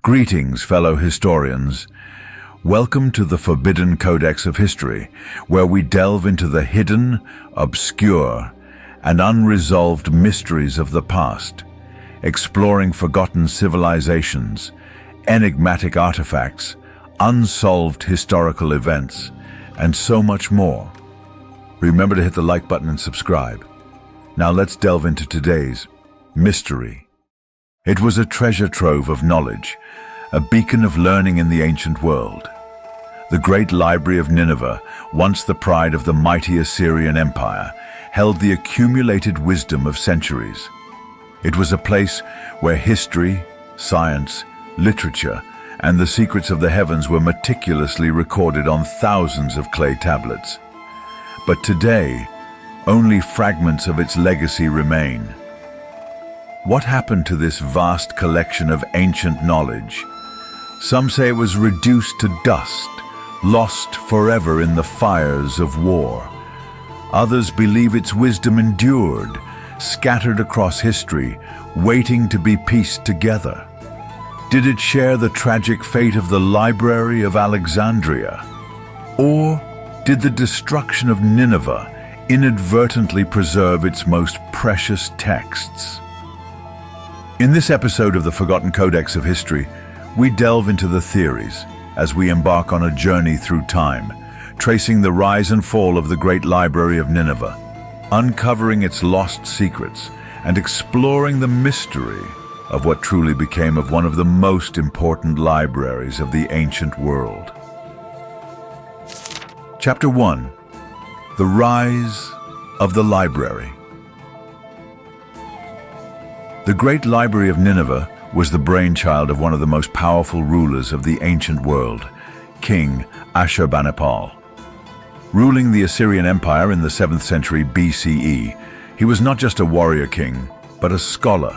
Greetings, fellow historians. Welcome to the Forbidden Codex of History, where we delve into the hidden, obscure, and unresolved mysteries of the past, exploring forgotten civilizations, enigmatic artifacts, unsolved historical events, and so much more. Remember to hit the like button and subscribe. Now let's delve into today's mystery. It was a treasure trove of knowledge, a beacon of learning in the ancient world. The Great Library of Nineveh, once the pride of the mighty Assyrian Empire, held the accumulated wisdom of centuries. It was a place where history, science, literature, and the secrets of the heavens were meticulously recorded on thousands of clay tablets. But today, only fragments of its legacy remain. What happened to this vast collection of ancient knowledge? Some say it was reduced to dust, lost forever in the fires of war. Others believe its wisdom endured, scattered across history, waiting to be pieced together. Did it share the tragic fate of the Library of Alexandria? Or did the destruction of Nineveh inadvertently preserve its most precious texts? In this episode of the Forgotten Codex of History, we delve into the theories as we embark on a journey through time, tracing the rise and fall of the Great Library of Nineveh, uncovering its lost secrets, and exploring the mystery of what truly became of one of the most important libraries of the ancient world. Chapter 1. The Rise of the Library. The Great Library of Nineveh was the brainchild of one of the most powerful rulers of the ancient world, King Ashurbanipal. Ruling the Assyrian Empire in the 7th century BCE, he was not just a warrior king, but a scholar.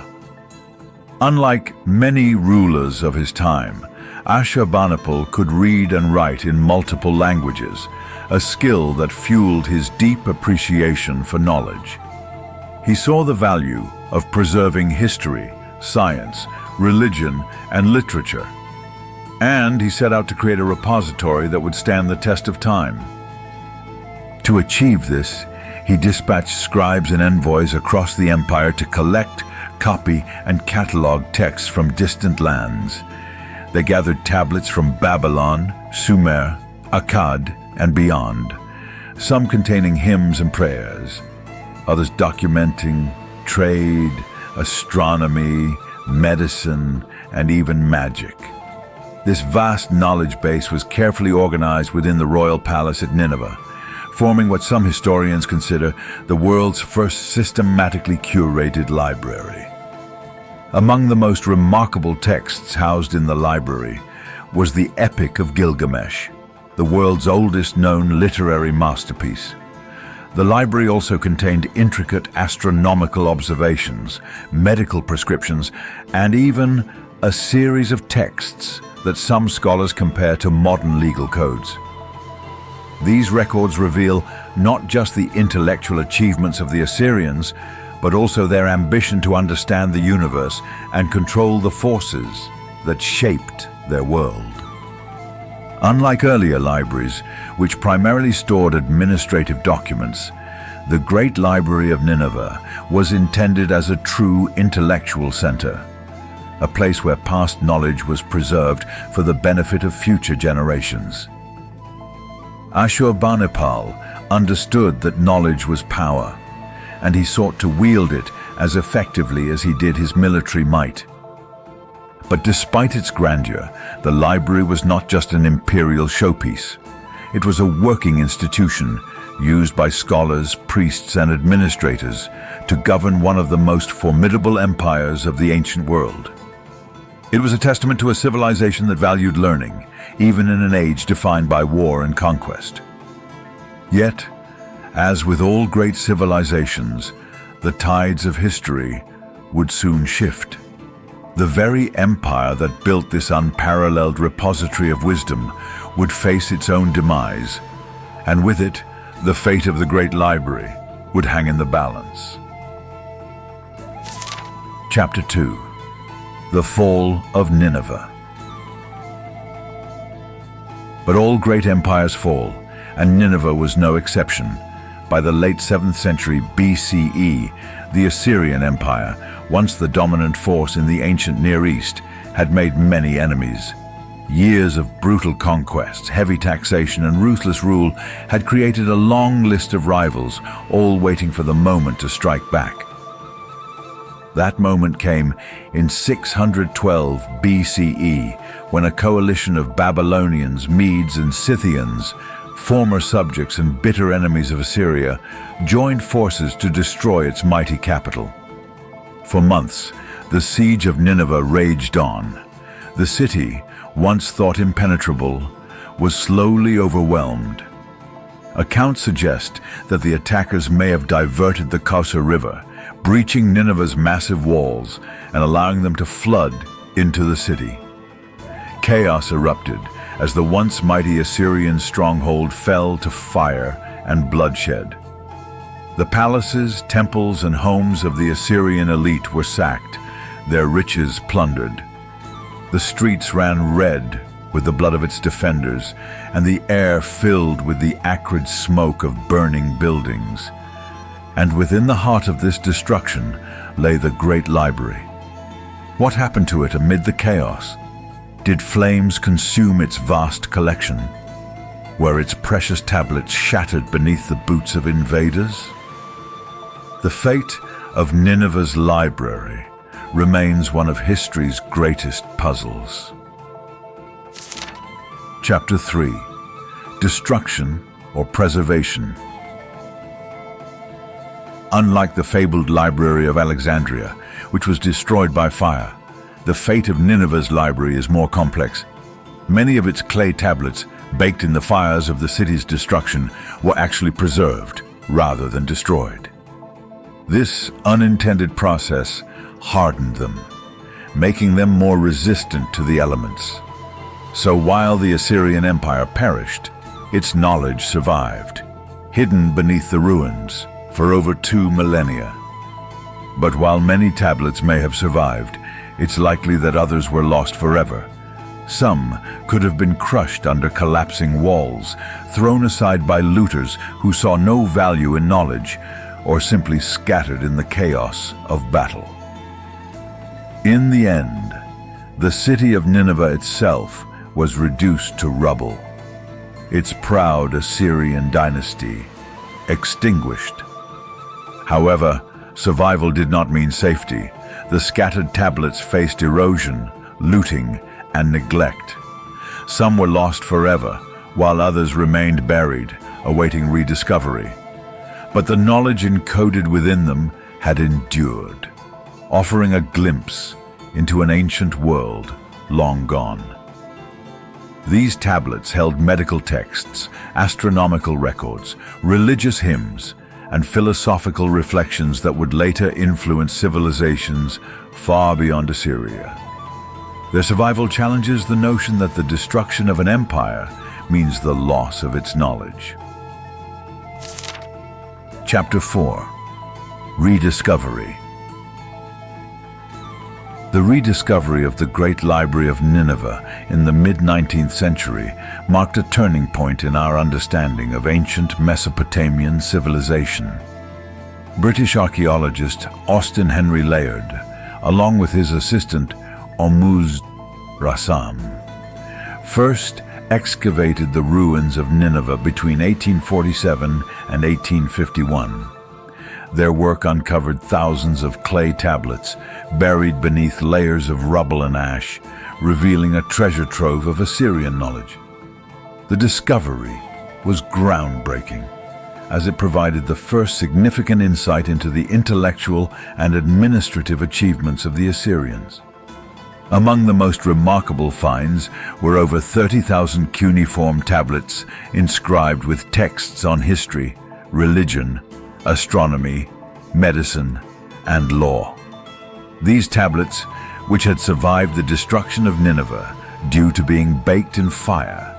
Unlike many rulers of his time, Ashurbanipal could read and write in multiple languages, a skill that fueled his deep appreciation for knowledge. He saw the value of preserving history, science, religion, and literature, and he set out to create a repository that would stand the test of time. To achieve this, he dispatched scribes and envoys across the empire to collect, copy, and catalog texts from distant lands. They gathered tablets from Babylon, Sumer, Akkad, and beyond, some containing hymns and prayers, others documenting trade, astronomy, medicine, and even magic. This vast knowledge base was carefully organized within the royal palace at Nineveh, forming what some historians consider the world's first systematically curated library. Among the most remarkable texts housed in the library was the Epic of Gilgamesh, the world's oldest known literary masterpiece. The library also contained intricate astronomical observations, medical prescriptions, and even a series of texts that some scholars compare to modern legal codes. These records reveal not just the intellectual achievements of the Assyrians, but also their ambition to understand the universe and control the forces that shaped their world. Unlike earlier libraries, which primarily stored administrative documents, the Great Library of Nineveh was intended as a true intellectual center, a place where past knowledge was preserved for the benefit of future generations. Ashurbanipal understood that knowledge was power, and he sought to wield it as effectively as he did his military might. But despite its grandeur, the library was not just an imperial showpiece. It was a working institution used by scholars, priests, and administrators to govern one of the most formidable empires of the ancient world. It was a testament to a civilization that valued learning, even in an age defined by war and conquest. Yet, as with all great civilizations, the tides of history would soon shift. The very empire that built this unparalleled repository of wisdom would face its own demise, and with it, the fate of the Great Library would hang in the balance. Chapter 2. The Fall of Nineveh. But all great empires fall, and Nineveh was no exception. By the late 7th century BCE, the Assyrian Empire, once the dominant force in the ancient Near East, had made many enemies. Years of brutal conquests, heavy taxation, and ruthless rule had created a long list of rivals, all waiting for the moment to strike back. That moment came in 612 BCE, when a coalition of Babylonians, Medes, and Scythians, former subjects and bitter enemies of Assyria, joined forces to destroy its mighty capital. For months, the siege of Nineveh raged on. The city, once thought impenetrable, was slowly overwhelmed. Accounts suggest that the attackers may have diverted the Cauca River, breaching Nineveh's massive walls and allowing them to flood into the city. Chaos erupted as the once mighty Assyrian stronghold fell to fire and bloodshed. The palaces, temples, and homes of the Assyrian elite were sacked, their riches plundered. The streets ran red with the blood of its defenders, and the air filled with the acrid smoke of burning buildings. And within the heart of this destruction lay the Great Library. What happened to it amid the chaos? Did flames consume its vast collection? Were its precious tablets shattered beneath the boots of invaders? The fate of Nineveh's library remains one of history's greatest puzzles. Chapter 3. Destruction or Preservation. Unlike the fabled Library of Alexandria, which was destroyed by fire, the fate of Nineveh's library is more complex. Many of its clay tablets, baked in the fires of the city's destruction, were actually preserved rather than destroyed. This unintended process hardened them, making them more resistant to the elements. So while the Assyrian Empire perished, its knowledge survived, hidden beneath the ruins for over 2 millennia. But while many tablets may have survived, it's likely that others were lost forever. Some could have been crushed under collapsing walls, thrown aside by looters who saw no value in knowledge, or simply scattered in the chaos of battle. In the end, the city of Nineveh itself was reduced to rubble. Its proud Assyrian dynasty extinguished. However, survival did not mean safety. The scattered tablets faced erosion, looting, and neglect. Some were lost forever, while others remained buried, awaiting rediscovery. But the knowledge encoded within them had endured, offering a glimpse into an ancient world long gone. These tablets held medical texts, astronomical records, religious hymns, and philosophical reflections that would later influence civilizations far beyond Assyria. Their survival challenges the notion that the destruction of an empire means the loss of its knowledge. Chapter 4. Rediscovery. The rediscovery of the Great Library of Nineveh in the mid-19th century marked a turning point in our understanding of ancient Mesopotamian civilization. British archaeologist Austin Henry Layard, along with his assistant Ormuzd Rassam, first excavated the ruins of Nineveh between 1847 and 1851. Their work uncovered thousands of clay tablets buried beneath layers of rubble and ash, revealing a treasure trove of Assyrian knowledge. The discovery was groundbreaking, as it provided the first significant insight into the intellectual and administrative achievements of the Assyrians. Among the most remarkable finds were over 30,000 cuneiform tablets inscribed with texts on history, religion, astronomy, medicine, and law. These tablets, which had survived the destruction of Nineveh due to being baked in fire,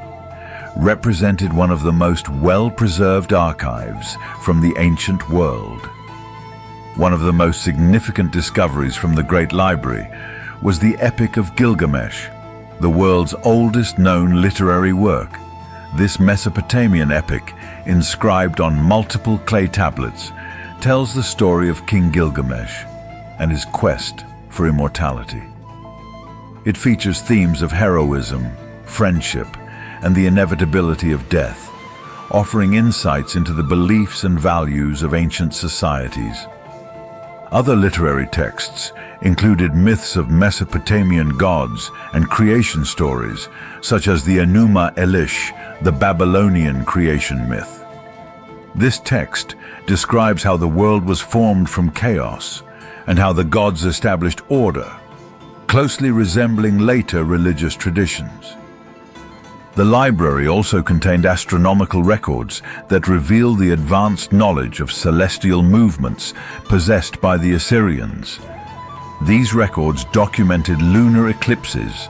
represented one of the most well-preserved archives from the ancient world. One of the most significant discoveries from the Great Library was the Epic of Gilgamesh, the world's oldest known literary work, This Mesopotamian epic, inscribed on multiple clay tablets, tells the story of King Gilgamesh and his quest for immortality. It features themes of heroism, friendship, and the inevitability of death, offering insights into the beliefs and values of ancient societies. Other literary texts included myths of Mesopotamian gods and creation stories, such as the Enuma Elish, the Babylonian creation myth. This text describes how the world was formed from chaos and how the gods established order, closely resembling later religious traditions. The library also contained astronomical records that reveal the advanced knowledge of celestial movements possessed by the Assyrians. These records documented lunar eclipses,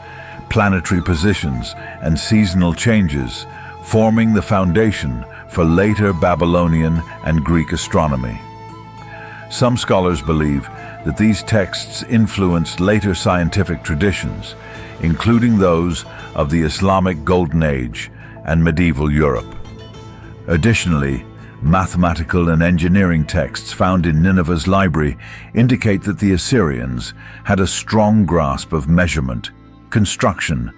planetary positions, and seasonal changes, forming the foundation for later Babylonian and Greek astronomy. Some scholars believe that these texts influenced later scientific traditions, including those of the Islamic Golden Age and medieval Europe. Additionally, mathematical and engineering texts found in Nineveh's library indicate that the Assyrians had a strong grasp of measurement, construction,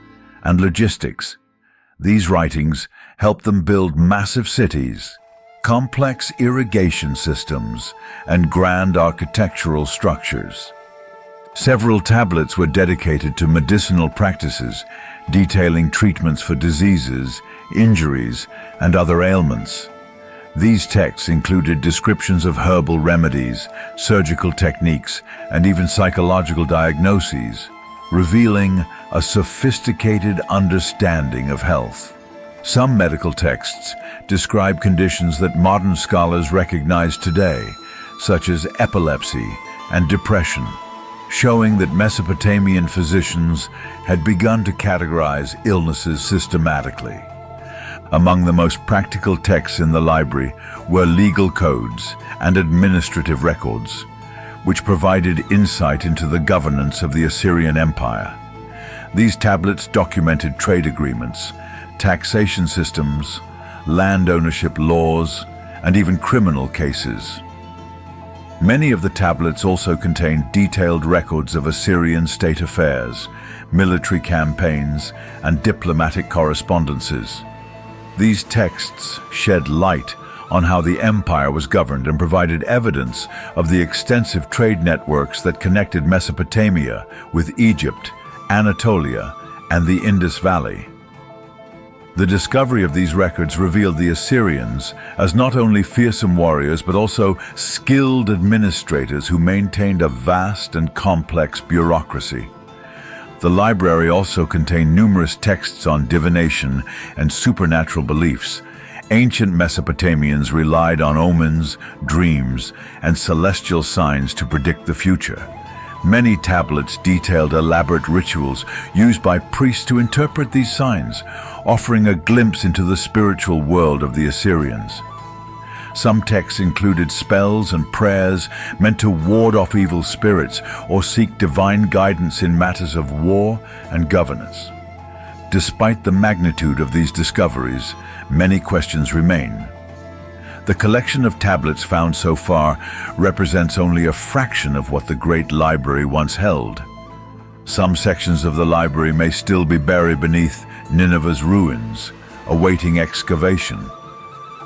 and logistics. These writings helped them build massive cities, complex irrigation systems, and grand architectural structures. Several tablets were dedicated to medicinal practices, detailing treatments for diseases, injuries, and other ailments. These texts included descriptions of herbal remedies, surgical techniques, and even psychological diagnoses, revealing a sophisticated understanding of health. Some medical texts describe conditions that modern scholars recognize today, such as epilepsy and depression, showing that Mesopotamian physicians had begun to categorize illnesses systematically. Among the most practical texts in the library were legal codes and administrative records, which provided insight into the governance of the Assyrian Empire. These tablets documented trade agreements, taxation systems, land ownership laws, and even criminal cases. Many of the tablets also contain detailed records of Assyrian state affairs, military campaigns, and diplomatic correspondences. These texts shed light on how the empire was governed and provided evidence of the extensive trade networks that connected Mesopotamia with Egypt, Anatolia, and the Indus Valley. The discovery of these records revealed the Assyrians as not only fearsome warriors but also skilled administrators who maintained a vast and complex bureaucracy. The library also contained numerous texts on divination and supernatural beliefs. Ancient Mesopotamians relied on omens, dreams, and celestial signs to predict the future. Many tablets detailed elaborate rituals used by priests to interpret these signs, offering a glimpse into the spiritual world of the Assyrians. Some texts included spells and prayers meant to ward off evil spirits or seek divine guidance in matters of war and governance. Despite the magnitude of these discoveries, many questions remain. The collection of tablets found so far represents only a fraction of what the Great Library once held. Some sections of the library may still be buried beneath Nineveh's ruins, awaiting excavation.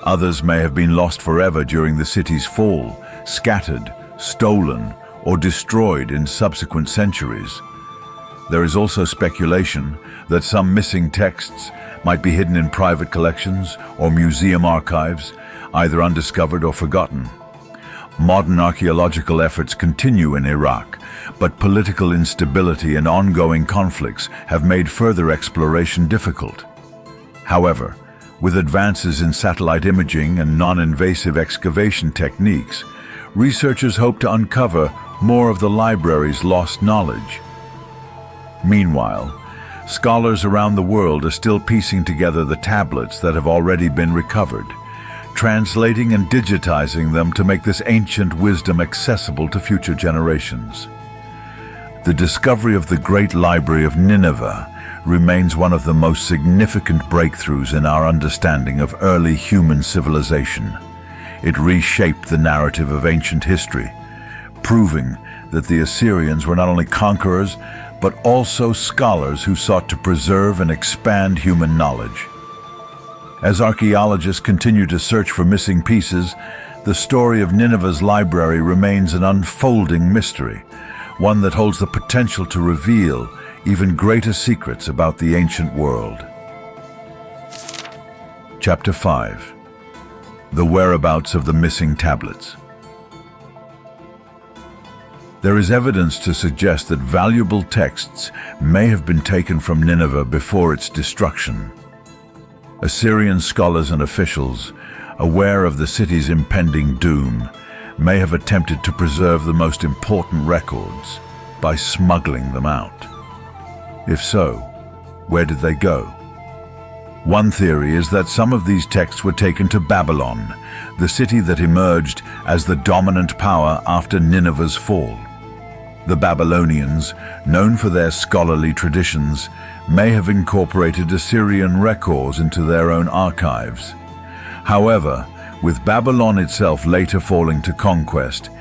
Others may have been lost forever during the city's fall, scattered, stolen, or destroyed in subsequent centuries. There is also speculation that some missing texts might be hidden in private collections or museum archives, either undiscovered or forgotten. Modern archaeological efforts continue in Iraq, but political instability and ongoing conflicts have made further exploration difficult. However, with advances in satellite imaging and non-invasive excavation techniques, researchers hope to uncover more of the library's lost knowledge. Meanwhile, scholars around the world are still piecing together the tablets that have already been recovered, translating and digitizing them to make this ancient wisdom accessible to future generations. The discovery of the Great Library of Nineveh remains one of the most significant breakthroughs in our understanding of early human civilization. It reshaped the narrative of ancient history, proving that the Assyrians were not only conquerors, but also scholars who sought to preserve and expand human knowledge. As archaeologists continue to search for missing pieces, the story of Nineveh's library remains an unfolding mystery, one that holds the potential to reveal even greater secrets about the ancient world. Chapter 5. The whereabouts of the missing tablets. There is evidence to suggest that valuable texts may have been taken from Nineveh before its destruction. Assyrian scholars and officials, aware of the city's impending doom, may have attempted to preserve the most important records by smuggling them out. If so, where did they go? One theory is that some of these texts were taken to Babylon, the city that emerged as the dominant power after Nineveh's fall. The Babylonians, known for their scholarly traditions, may have incorporated Assyrian records into their own archives. However, with Babylon itself later falling to conquest,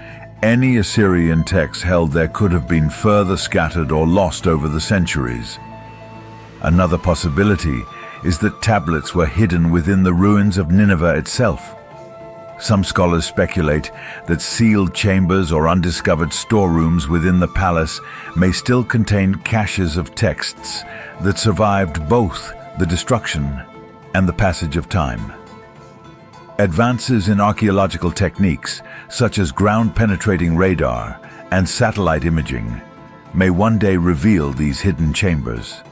any Assyrian texts held there could have been further scattered or lost over the centuries. Another possibility is that tablets were hidden within the ruins of Nineveh itself. Some scholars speculate that sealed chambers or undiscovered storerooms within the palace may still contain caches of texts that survived both the destruction and the passage of time. Advances in archaeological techniques, such as ground-penetrating radar and satellite imaging, may one day reveal these hidden chambers.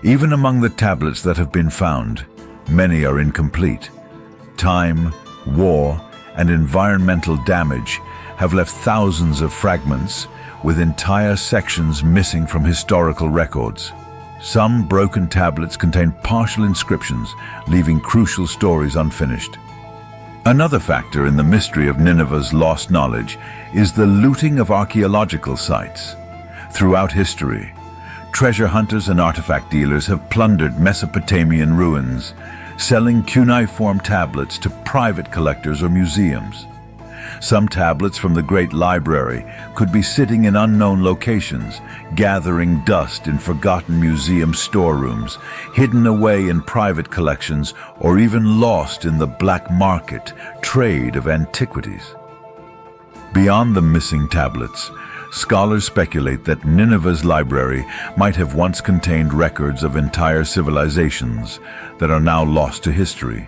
Even among the tablets that have been found, many are incomplete. Time, war, and environmental damage have left thousands of fragments, with entire sections missing from historical records. Some broken tablets contain partial inscriptions, leaving crucial stories unfinished. Another factor in the mystery of Nineveh's lost knowledge is the looting of archaeological sites. Throughout history, treasure hunters and artifact dealers have plundered Mesopotamian ruins, selling cuneiform tablets to private collectors or museums. Some tablets from the Great Library could be sitting in unknown locations, gathering dust in forgotten museum storerooms, hidden away in private collections, or even lost in the black market trade of antiquities. Beyond the missing tablets, scholars speculate that Nineveh's library might have once contained records of entire civilizations that are now lost to history,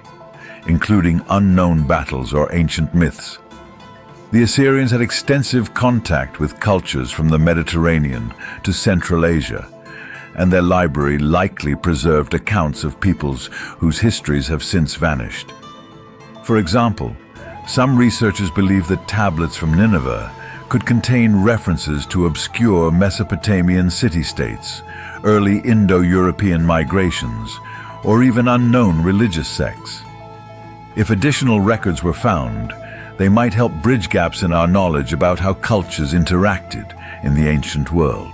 including unknown battles or ancient myths. The Assyrians had extensive contact with cultures from the Mediterranean to Central Asia, and their library likely preserved accounts of peoples whose histories have since vanished. For example, some researchers believe that tablets from Nineveh could contain references to obscure Mesopotamian city-states, early Indo-European migrations, or even unknown religious sects. If additional records were found, they might help bridge gaps in our knowledge about how cultures interacted in the ancient world.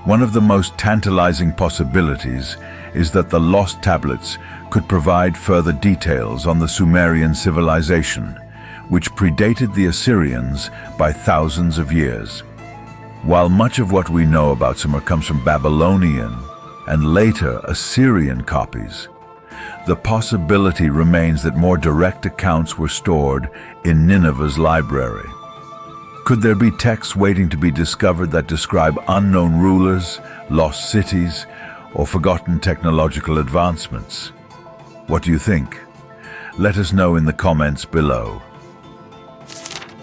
One of the most tantalizing possibilities is that the lost tablets could provide further details on the Sumerian civilization, which predated the Assyrians by thousands of years. While much of what we know about Sumer comes from Babylonian and later Assyrian copies, the possibility remains that more direct accounts were stored in Nineveh's library. Could there be texts waiting to be discovered that describe unknown rulers, lost cities, or forgotten technological advancements? What do you think? Let us know in the comments below.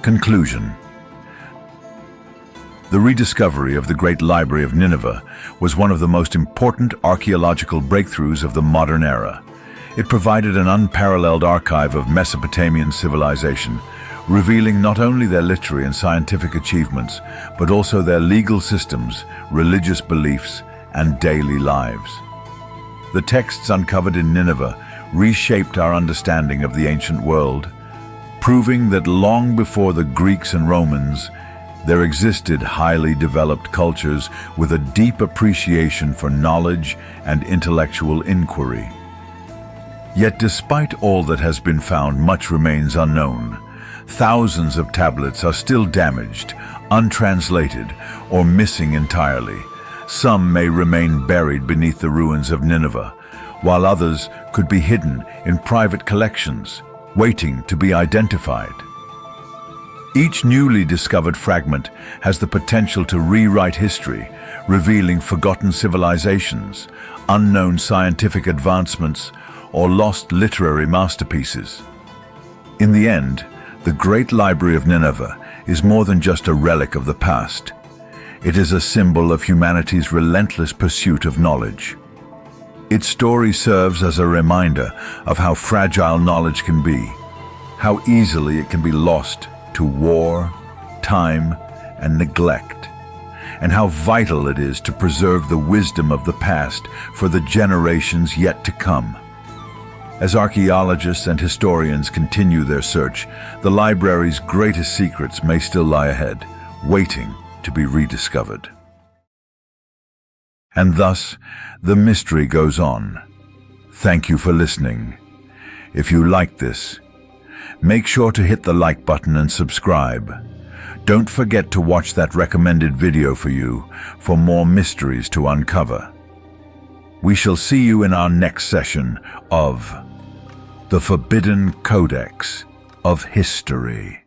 Conclusion. The rediscovery of the Great Library of Nineveh was one of the most important archaeological breakthroughs of the modern era. It provided an unparalleled archive of Mesopotamian civilization, revealing not only their literary and scientific achievements, but also their legal systems, religious beliefs, and daily lives. The texts uncovered in Nineveh reshaped our understanding of the ancient world, proving that long before the Greeks and Romans, There existed highly developed cultures with a deep appreciation for knowledge and intellectual inquiry. Yet despite all that has been found, much remains unknown. Thousands of tablets are still damaged, untranslated, or missing entirely. Some may remain buried beneath the ruins of Nineveh, while others could be hidden in private collections, waiting to be identified. Each newly discovered fragment has the potential to rewrite history, revealing forgotten civilizations, unknown scientific advancements, or lost literary masterpieces. In the end, the Great Library of Nineveh is more than just a relic of the past. It is a symbol of humanity's relentless pursuit of knowledge. Its story serves as a reminder of how fragile knowledge can be, how easily it can be lost to war, time, and neglect, and how vital it is to preserve the wisdom of the past for the generations yet to come. As archaeologists and historians continue their search, the library's greatest secrets may still lie ahead, waiting to be rediscovered. And thus, the mystery goes on. Thank you for listening. If you liked this, make sure to hit the like button and subscribe. Don't forget to watch that recommended video for you for more mysteries to uncover. We shall see you in our next session of The Forbidden Codex of History.